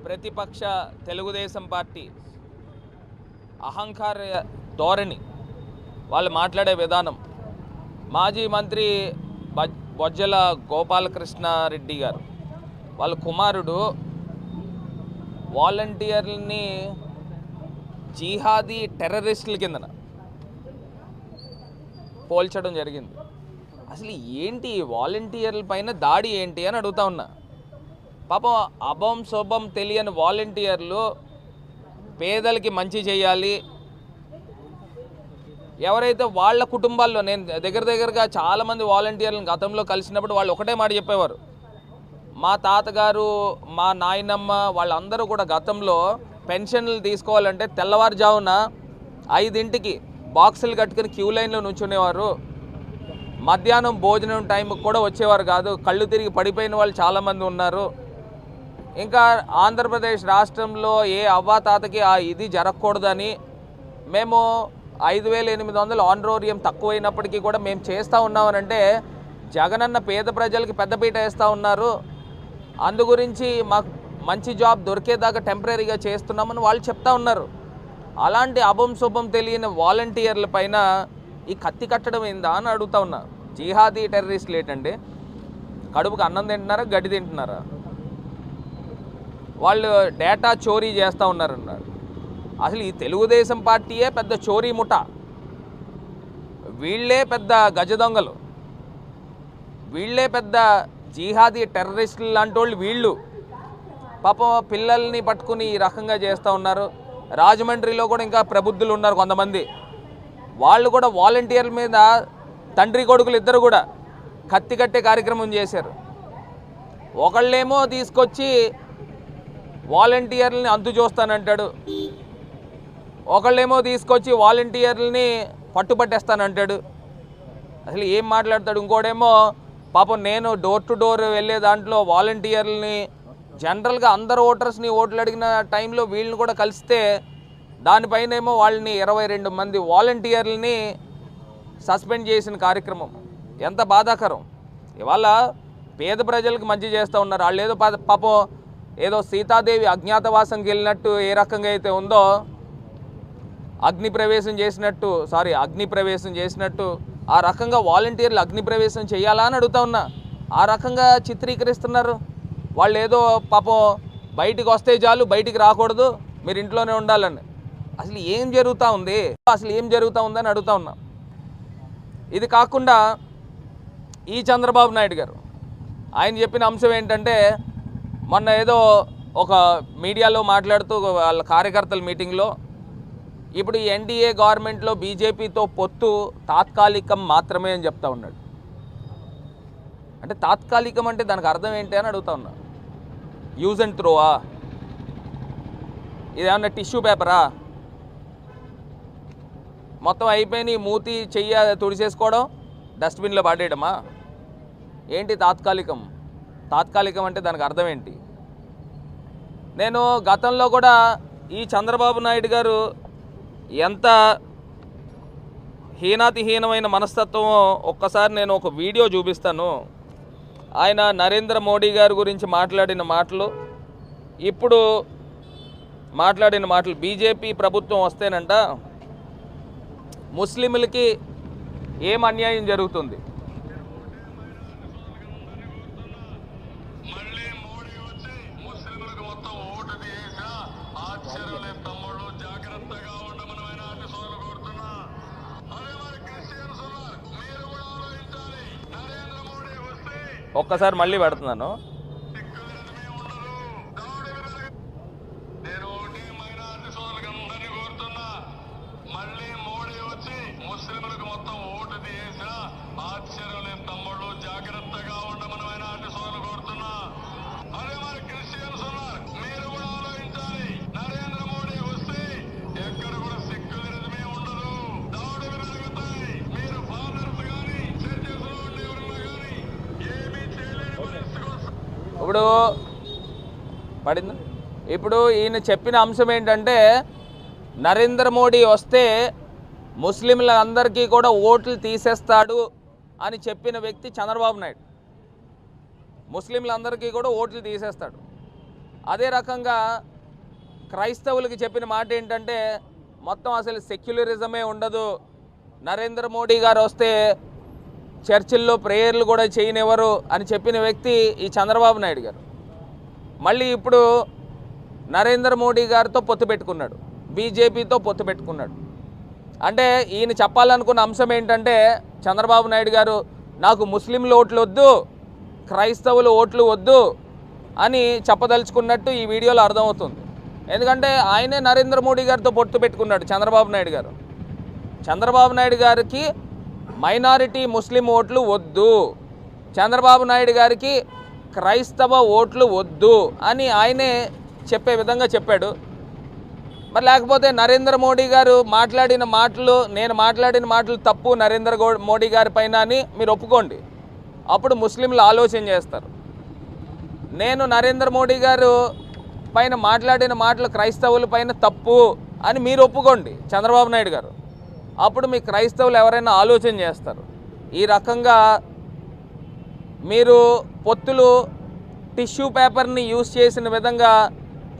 ప్రతిపక్ష తెలుగుదేశం పార్టీ అహంకార ధోరణి, వాళ్ళు మాట్లాడే విధానం, మాజీ మంత్రి బొజ్జల గోపాలకృష్ణారెడ్డి గారు వాళ్ళ కుమారుడు వాలంటీర్లని జిహాదీ టెర్రరిస్టుల కిందన పోల్చడం జరిగింది. అసలు ఏంటి వాలంటీర్ల పైన దాడి ఏంటి అని అడుగుతా ఉన్నా. పాపం అభం శుభం తెలియని వాలంటీర్లు పేదలకి మంచి చేయాలి, ఎవరైతే వాళ్ళ కుటుంబాల్లో, నేను దగ్గరగా చాలామంది వాలంటీర్లను గతంలో కలిసినప్పుడు వాళ్ళు ఒకటే మాట చెప్పేవారు, మా తాతగారు మా నాయనమ్మ వాళ్ళందరూ కూడా గతంలో పెన్షన్లు తీసుకోవాలంటే తెల్లవారుజామున 5ంటికి బాక్సులు కట్టుకుని క్యూ లైన్లో నుంచునేవారు, మధ్యాహ్నం భోజనం టైంకి కూడా వచ్చేవారు కాదు, కళ్ళు తిరిగి పడిపోయిన వాళ్ళు చాలామంది ఉన్నారు. ఇంకా ఆంధ్రప్రదేశ్ రాష్ట్రంలో ఏ అవ్వాతాతకి ఇది జరగకూడదని మేము 5,800 ఆనరోరియం తక్కువైనప్పటికీ కూడా మేము చేస్తూ ఉన్నామనంటే జగనన్న పేద ప్రజలకి పెద్దపీట వేస్తూ ఉన్నారు, అందు గురించి మాకు మంచి జాబ్ దొరికేదాకా టెంపరీగా చేస్తున్నామని వాళ్ళు చెప్తా ఉన్నారు. అలాంటి అభం శుభం తెలియని వాలంటీర్ల పైన ఈ కత్తి కట్టడం ఏందా అని అడుగుతా ఉన్నా. జిహాదీ టెర్రరిస్టులు ఏంటండి? కడుపుకి అన్నం తింటున్నారా, గడ్డి తింటున్నారా? వాళ్ళు డేటా చోరీ చేస్తూ ఉన్నారన్నారు. అసలు ఈ తెలుగుదేశం పార్టీయే పెద్ద చోరీ ముఠ, వీళ్ళే పెద్ద గజ దొంగలు, వీళ్ళే పెద్ద జిహాదీ టెర్రరిస్టులు లాంటి వాళ్ళు వీళ్ళు. పాపం పిల్లల్ని పట్టుకుని ఈ రకంగా చేస్తూ ఉన్నారు. రాజమండ్రిలో కూడా ఇంకా ప్రబుద్ధులు ఉన్నారు కొంతమంది, వాళ్ళు కూడా వాలంటీర్ల మీద తండ్రి కొడుకులు ఇద్దరు కూడా కత్తి కట్టే కార్యక్రమం చేశారు. ఒకళ్ళేమో తీసుకొచ్చి వాలంటీర్లని అంతు చూస్తానంటాడు, ఒకళ్ళేమో తీసుకొచ్చి వాలంటీర్లని పట్టుపట్టేస్తానంటాడు. అసలు ఏం మాట్లాడతాడు? ఇంకోడేమో పాపం నేను డోర్ టు డోర్ వెళ్ళే దాంట్లో వాలంటీర్లని జనరల్గా అందరు ఓటర్స్ని ఓట్లు అడిగిన టైంలో వీళ్ళని కూడా కలిస్తే దానిపైన ఏమో వాళ్ళని 22 మంది వాలంటీర్లని సస్పెండ్ చేసిన కార్యక్రమం ఎంత బాధాకరం. ఇవాళ పేద ప్రజలకు మంచి చేస్తూ ఉన్నారు. వాళ్ళు ఏదో పాపం ఏదో సీతాదేవి అజ్ఞాతవాసంకి వెళ్ళినట్టు ఏ రకంగా అయితే ఉందో అగ్నిప్రవేశం చేసినట్టు ఆ రకంగా వాలంటీర్లు అగ్నిప్రవేశం చేయాలా అని అడుగుతా ఉన్నా. ఆ రకంగా చిత్రీకరిస్తున్నారు. వాళ్ళు ఏదో పాపం బయటికి వస్తే చాలు, బయటికి రాకూడదు, మీరు ఇంట్లోనే ఉండాలని. అసలు ఏం జరుగుతూ ఉందని అడుగుతా ఉన్నా. ఇది కాకుండా ఈ చంద్రబాబు నాయుడు గారు ఆయన చెప్పిన అంశం ఏంటంటే, మొన్న ఏదో ఒక మీడియాలో మాట్లాడుతూ వాళ్ళ కార్యకర్తల మీటింగ్లో ఇప్పుడు ఈ ఎన్డీఏ గవర్నమెంట్లో బీజేపీతో పొత్తు తాత్కాలికం మాత్రమే అని చెప్తా ఉన్నాడు. అంటే తాత్కాలికం అంటే దానికి అర్థం ఏంటి అని అడుగుతా ఉన్నా. యూజ్ అండ్ త్రోవా? ఇదేమన్నా టిష్యూ పేపరా? మొత్తం అయిపోయి మూతి చెయ్య తుడిచేసుకోవడం, డస్ట్బిన్లో పడేయడమా? ఏంటి తాత్కాలికం అంటే దానికి అర్థం ఏంటి? నేను గతంలో కూడా ఈ చంద్రబాబు నాయుడు గారు ఎంత హీనాతిహీనమైన మనస్తత్వమో ఒక్కసారి నేను ఒక వీడియో చూపిస్తాను. ఆయన నరేంద్ర మోడీ గారి గురించి మాట్లాడిన మాటలు, ఇప్పుడు మాట్లాడిన మాటలు, బీజేపీ ప్రభుత్వం వస్తేనంట ముస్లింలకి ఏం అన్యాయం జరుగుతుంది, ఒక్కసారి మళ్ళీ పెడుతున్నాను. ఇప్పుడు పడింది. ఇప్పుడు ఈయన చెప్పిన అంశం ఏంటంటే, నరేంద్ర మోడీ వస్తే ముస్లింలందరికీ కూడా ఓట్లు తీసేస్తాడు అని చెప్పిన వ్యక్తి చంద్రబాబు నాయుడు. ముస్లింలందరికీ కూడా ఓట్లు తీసేస్తాడు. అదే రకంగా క్రైస్తవులకి చెప్పిన మాట ఏంటంటే మొత్తం అసలు సెక్యులరిజమే ఉండదు, నరేంద్ర మోడీ గారు వస్తే చర్చిల్లో ప్రేయర్లు కూడా చేయనివ్వరు అని చెప్పిన వ్యక్తి ఈ చంద్రబాబు నాయుడు గారు. మళ్ళీ ఇప్పుడు నరేంద్ర మోడీ గారితో పొత్తు పెట్టుకున్నాడు, బీజేపీతో పొత్తు పెట్టుకున్నాడు. అంటే ఈయన చెప్పాలనుకున్న అంశం ఏంటంటే చంద్రబాబు నాయుడు గారు నాకు ముస్లింల ఓట్లు వద్దు, క్రైస్తవుల ఓట్లు వద్దు అని చెప్పదలుచుకున్నట్టు ఈ వీడియోలో అర్థమవుతుంది. ఎందుకంటే ఆయనే నరేంద్ర మోడీ గారితో పొత్తు పెట్టుకున్నాడు చంద్రబాబు నాయుడు గారు. చంద్రబాబు నాయుడు గారికి మైనారిటీ ముస్లిం ఓట్లు వద్దు, చంద్రబాబు నాయుడు గారికి క్రైస్తవ ఓట్లు వద్దు అని ఆయనే చెప్పే విధంగా చెప్పాడు. మరి లేకపోతే నరేంద్ర మోడీ గారు మాట్లాడిన మాటలు, నేను మాట్లాడిన మాటలు తప్పు నరేంద్ర మోడీ గారి పైన అని మీరు ఒప్పుకోండి, అప్పుడు ముస్లింలు ఆలోచన చేస్తారు. నేను నరేంద్ర మోడీ గారు పైన మాట్లాడిన మాటలు క్రైస్తవుల పైన తప్పు అని మీరు ఒప్పుకోండి చంద్రబాబు నాయుడు గారు, అప్పుడు మీ క్రైస్తవులు ఎవరైనా ఆలోచన చేస్తారు. ఈ రకంగా మీరు పొత్తులు టిష్యూ పేపర్ని యూజ్ చేసిన విధంగా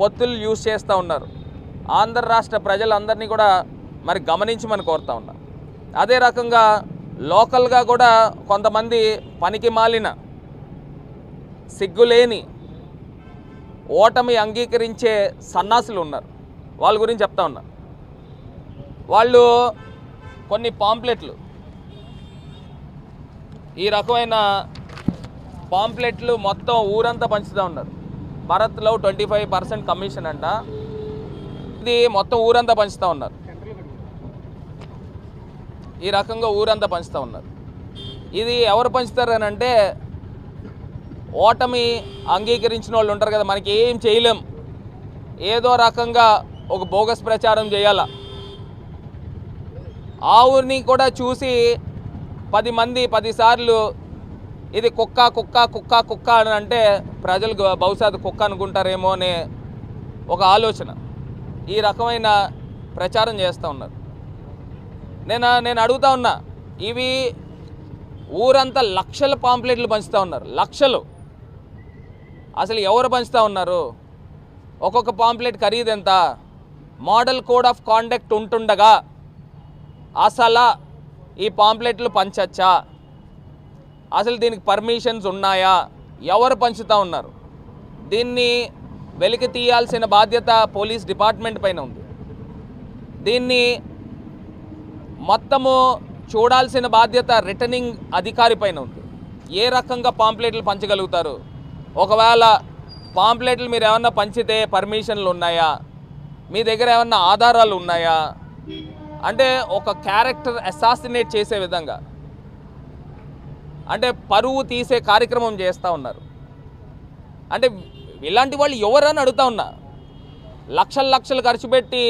పొత్తులు యూజ్ చేస్తూ ఉన్నారు. ఆంధ్ర రాష్ట్ర ప్రజలందరినీ కూడా మరి గమనించమని కోరుతా ఉన్నాం. అదే రకంగా లోకల్గా కూడా కొంతమంది పనికి మాలిన సిగ్గులేని ఓటమి అంగీకరించే సన్నాసులు ఉన్నారు, వాళ్ళ గురించి చెప్తా ఉన్నా. వాళ్ళు కొన్ని పాంప్లెట్లు, ఈ రకమైన పాంప్లెట్లు మొత్తం ఊరంతా పంచుతూ ఉన్నారు. భరత్లో 25% కమిషన్ అంట, ఇది మొత్తం ఊరంతా పంచుతూ ఉన్నారు. ఈ రకంగా ఊరంతా పంచుతూ ఉన్నారు. ఇది ఎవరు పంచుతారని అంటే ఓటమి అంగీకరించిన వాళ్ళు ఉంటారు కదా, మనకి ఏం చేయలేం, ఏదో రకంగా ఒక బోగస్ ప్రచారం చేయాల, ఆ ఊరిని కూడా చూసి 10 మంది 10 సార్లు ఇది కుక్క కుక్క కుక్క కుక్క అని అంటే ప్రజలు బహుశా కుక్క అనుకుంటారేమో అనే ఒక ఆలోచన, ఈ రకమైన ప్రచారం చేస్తూ ఉన్నారు. నేను అడుగుతా ఉన్నా, ఇవి ఊరంతా లక్షల పాంప్లెట్లు పంచుతూ ఉన్నారు, లక్షలు. అసలు ఎవరు పంచుతూ ఉన్నారు? ఒక్కొక్క పాంప్లెట్ ఖరీదు ఎంత? మోడల్ కోడ్ ఆఫ్ కాండక్ట్ ఉంటుండగా అసలు ఈ పాంప్లెట్లు పంచచ్చా? అసలు దీనికి పర్మిషన్స్ ఉన్నాయా? ఎవరు పంచుతూ ఉన్నారు? దీన్ని వెలికి తీయాల్సిన బాధ్యత పోలీస్ డిపార్ట్మెంట్ పైన ఉంది. దీన్ని మొత్తము చూడాల్సిన బాధ్యత రిటర్నింగ్ అధికారి పైన ఉంది. ఏ రకంగా పాంప్లెట్లు పంచగలుగుతారు? ఒకవేళ పాంప్లెట్లు మీరు ఏమన్నా పంచితే పర్మిషన్లు ఉన్నాయా? మీ దగ్గర ఏమన్నా ఆధారాలు ఉన్నాయా? అంటే ఒక క్యారెక్టర్ అసాసినేట్ చేసే విధంగా, అంటే పరువు తీసే కార్యక్రమం చేస్తూ ఉన్నారు. అంటే ఇలాంటి వాళ్ళు ఎవరని అడుగుతా ఉన్నా. లక్షలు లక్షలు ఖర్చు పెట్టి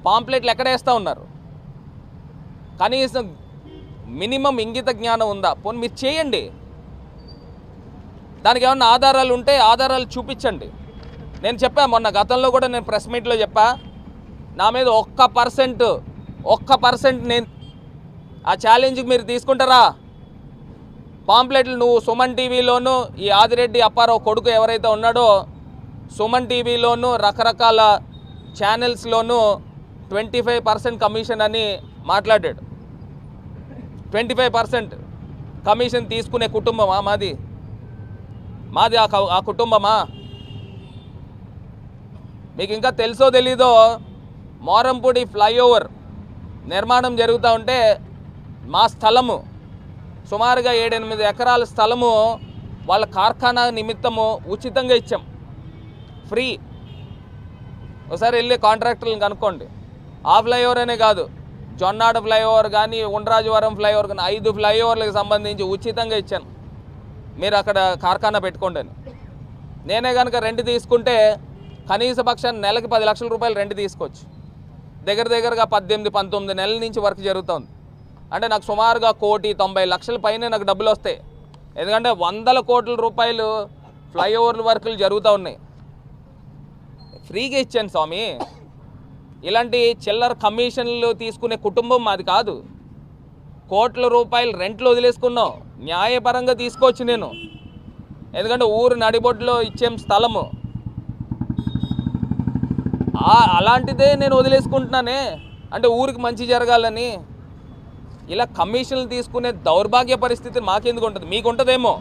పాంప్లెట్లు ఎక్కడేస్తూ ఉన్నారు? కనీసం మినిమం ఇంగిత జ్ఞానం ఉందా? పోనీ మీరు చేయండి, దానికి ఏమన్నా ఆధారాలు ఉంటే ఆధారాలు చూపించండి. నేను చెప్పా మొన్న, గతంలో కూడా నేను ప్రెస్ మీట్లో చెప్పా, నా మీద 1% నేను ఆ ఛాలెంజ్కి మీరు తీసుకుంటారా? పాంప్లెట్లు నువ్వు సుమన్ టీవీలోను, ఈ ఆదిరెడ్డి అప్పారావు కొడుకు ఎవరైతే ఉన్నాడో సుమన్ టీవీలోను రకరకాల ఛానల్స్లోనూ 25% కమిషన్ అని మాట్లాడాడు. 25% కమిషన్ తీసుకునే కుటుంబమా మాది? ఆ కుటుంబమా? మీకు ఇంకా తెలుసో తెలీదో, మోరంపూడి ఫ్లైఓవర్ నిర్మాణం జరుగుతూ ఉంటే మా స్థలము సుమారుగా 7-8 ఎకరాల స్థలము వాళ్ళ కార్ఖానా నిమిత్తము ఉచితంగా ఇచ్చాం, ఫ్రీ. ఒకసారి వెళ్ళి కాంట్రాక్టర్లను కనుక్కోండి. ఆ ఫ్లైఓవర్ అనే కాదు, జొన్నాడ ఫ్లైఓవర్ కానీ, ఉండ్రాజవరం ఫ్లైఓవర్ కానీ 5 ఫ్లైఓవర్లకు సంబంధించి ఉచితంగా ఇచ్చాను, మీరు అక్కడ కార్ఖానా పెట్టుకోండి అని. నేనే కనుక రెంట్ తీసుకుంటే కనీస పక్షాన్ని నెలకి 10 లక్షల రూపాయలు రెంట్ తీసుకోవచ్చు. దగ్గరగా 18-19 నెలల నుంచి వర్క్ జరుగుతుంది. అంటే నాకు సుమారుగా 1,90,00,000 పైన నాకు డబ్బులు వస్తాయి. ఎందుకంటే 100 కోట్ల రూపాయలు ఫ్లైఓవర్ల వర్కులు జరుగుతూ ఉన్నాయి. ఫ్రీగా ఇచ్చాను స్వామి. ఇలాంటి చిల్లర కమిషన్లు తీసుకునే కుటుంబం మాది కాదు. కోట్ల రూపాయలు రెంట్లు వదిలేసుకున్నాం, న్యాయపరంగా తీసుకోవచ్చు నేను. ఎందుకంటే ఊరు నడిబొడ్లో ఇచ్చేం స్థలము, అలాంటిదే నేను వదిలేసుకుంటున్నానే, అంటే ఊరికి మంచి జరగాలని. ఇలా కమిషన్లు తీసుకునే దౌర్భాగ్య పరిస్థితి మాకెందుకు ఉంటుంది? మీకు ఉంటుందేమో,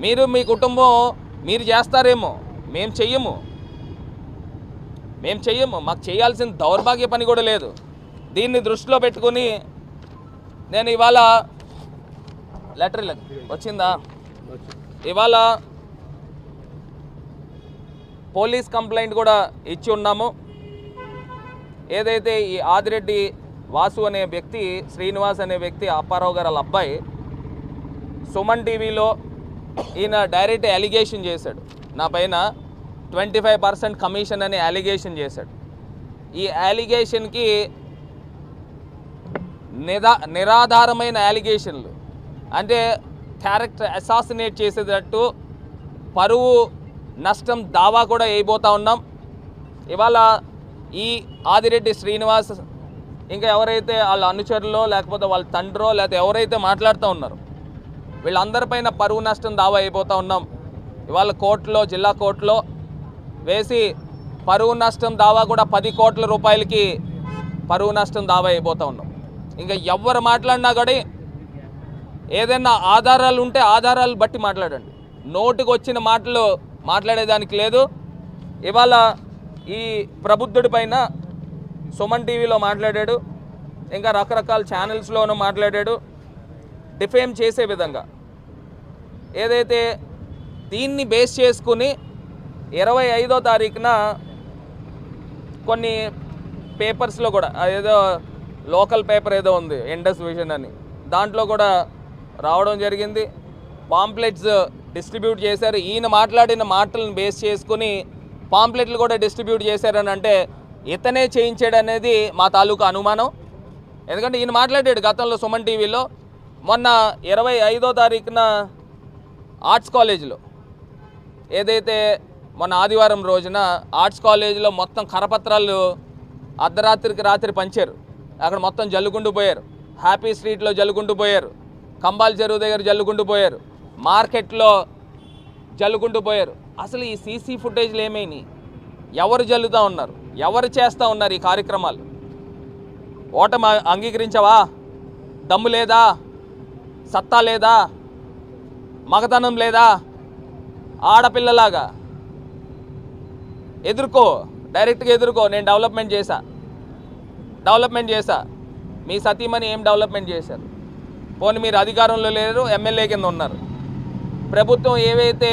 మీరు మీ కుటుంబం మీరు చేస్తారేమో, మేము చెయ్యము. మాకు చేయాల్సిన దౌర్భాగ్య పని కూడా లేదు. దీన్ని దృష్టిలో పెట్టుకుని నేను ఇవాళ లెటర్ వచ్చిందా, ఇవాళ పోలీస్ కంప్లైంట్ కూడా ఇచ్చి ఉన్నాము. ఏదైతే ఈ ఆదిరెడ్డి వాసు అనే వ్యక్తి, శ్రీనివాస్ అనే వ్యక్తి, అప్పారావు గారు వాళ్ళ అబ్బాయి, సుమన్ టీవీలో ఈయన డైరెక్ట్ అలిగేషన్ చేశాడు నా పైన 25% కమిషన్ అనే అలిగేషన్ చేశాడు. ఈ అలిగేషన్కి నిరాధారమైన అలిగేషన్లు, అంటే క్యారెక్టర్ అసాసినేట్ చేసేటట్టు పరువు నష్టం దావా కూడా వేయబోతా ఉన్నాం. ఇవాళ ఈ ఆదిరెడ్డి శ్రీనివాస్ ఇంకా ఎవరైతే వాళ్ళ అనుచరులో లేకపోతే వాళ్ళ తండ్రో లేకపోతే ఎవరైతే మాట్లాడుతూ ఉన్నారో వీళ్ళందరిపైన పరువు నష్టం దావా అయిపోతూ ఉన్నాం. ఇవాళ కోర్టులో, జిల్లా కోర్టులో వేసి పరువు నష్టం దావా కూడా 10 కోట్ల రూపాయలకి పరువు నష్టం దావా అయిపోతూ ఉన్నాం. ఇంకా ఎవరు మాట్లాడినా కూడా ఏదైనా ఆధారాలు ఉంటే ఆధారాలు బట్టి మాట్లాడండి, నోటికి వచ్చిన మాటలు మాట్లాడేదానికి లేదు. ఇవాళ ఈ ప్రబుద్ధుడి పైన సుమన్ టీవీలో మాట్లాడాడు, ఇంకా రకరకాల ఛానల్స్లోనూ మాట్లాడాడు, డిఫేమ్ చేసే విధంగా. ఏదైతే దీన్ని బేస్ చేసుకుని 25వ తారీఖున కొన్ని పేపర్స్లో కూడా, ఏదో లోకల్ పేపర్ ఏదో ఉంది ఇండస్ విజన్ అని, దాంట్లో కూడా రావడం జరిగింది. పాంప్లెట్స్ డిస్ట్రిబ్యూట్ చేశారు. ఈయన మాట్లాడిన మాటలను బేస్ చేసుకుని పాంప్లెట్లు కూడా డిస్ట్రిబ్యూట్ చేశారని అంటే ఇతనే చేయించాడు అనేది మా తాలూకా అనుమానం. ఎందుకంటే ఈయన మాట్లాడాడు గతంలో సుమన్ టీవీలో. మొన్న 25వ తారీఖున ఆర్ట్స్ కాలేజీలో, ఏదైతే మొన్న ఆదివారం రోజున ఆర్ట్స్ కాలేజీలో మొత్తం కరపత్రాలు అర్ధరాత్రికి రాత్రి పంచారు. అక్కడ మొత్తం జల్లుకుంటూ పోయారు. హ్యాపీ స్ట్రీట్లో జల్లుకుంటూ పోయారు, కంబాల్ చెరువు దగ్గర జల్లుకుంటూ పోయారు, మార్కెట్లో జల్లుకుంటూ పోయారు. అసలు ఈ సీసీ ఫుటేజ్లు ఏమైనాయి? ఎవరు జల్లుతూ ఉన్నారు? ఎవరు చేస్తూ ఉన్నారు ఈ కార్యక్రమాలు? ఓటమి అంగీకరించవా? దమ్ము లేదా? సత్తా లేదా? మగతనం లేదా? ఆడపిల్లలాగా ఎదుర్కో, డైరెక్ట్గా ఎదుర్కో. నేను డెవలప్మెంట్ చేశా. మీ సతీమణి ఏం డెవలప్మెంట్ చేశారు? పోనీ మీరు అధికారంలో లేరు, ఎమ్మెల్యే కింద ఉన్నారు. ప్రభుత్వం ఏవైతే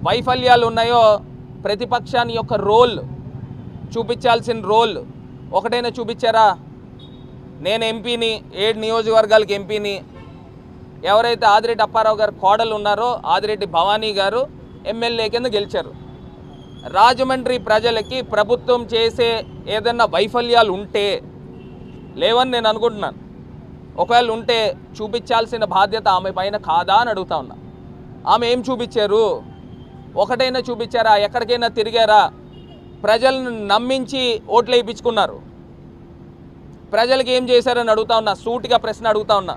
వైఫల్యాలు ఉన్నాయో ప్రతిపక్షాన్ని యొక్క రోల్ చూపించాల్సిన రోల్ ఒకటైనా చూపించారా? నేను ఎంపీని, 7 నియోజకవర్గాలకి ఎంపీని. ఎవరైతే ఆదిరెడ్డి అప్పారావు గారు కోడలు ఉన్నారో ఆదిరెడ్డి భవానీ గారు ఎమ్మెల్యే కింద గెలిచారు. రాజమండ్రి ప్రజలకి ప్రభుత్వం చేసే ఏదన్నా వైఫల్యాలు ఉంటే, లేవని నేను అనుకుంటున్నాను, ఒకవేళ ఉంటే చూపించాల్సిన బాధ్యత ఆమె పైన కాదా అని అడుగుతా ఉన్నా. ఆమె ఏం చూపించారు? ఒకటైనా చూపించారా? ఎక్కడికైనా తిరిగారా? ప్రజలను నమ్మించి ఓట్లు వేయించుకున్నారు. ప్రజలకు ఏం చేశారని అడుగుతా ఉన్నా, సూటిగా ప్రశ్న అడుగుతా ఉన్నా.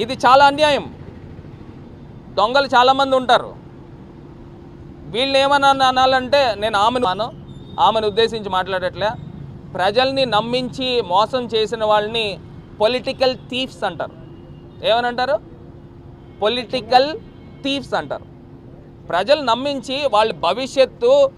ఇది చాలా అన్యాయం. దొంగలు చాలామంది ఉంటారు. వీళ్ళు ఏమన్నా అనాలంటే నేను ఆమెను ఉద్దేశించి మాట్లాడట్లే. ప్రజల్ని నమ్మించి మోసం చేసిన వాళ్ళని పొలిటికల్ థీఫ్స్ అంటారు. ఏమనంటారు? పొలిటికల్ థీఫ్స్ అంటారు. ప్రజలు నమ్మించి వాళ్ళ భవిష్యత్తు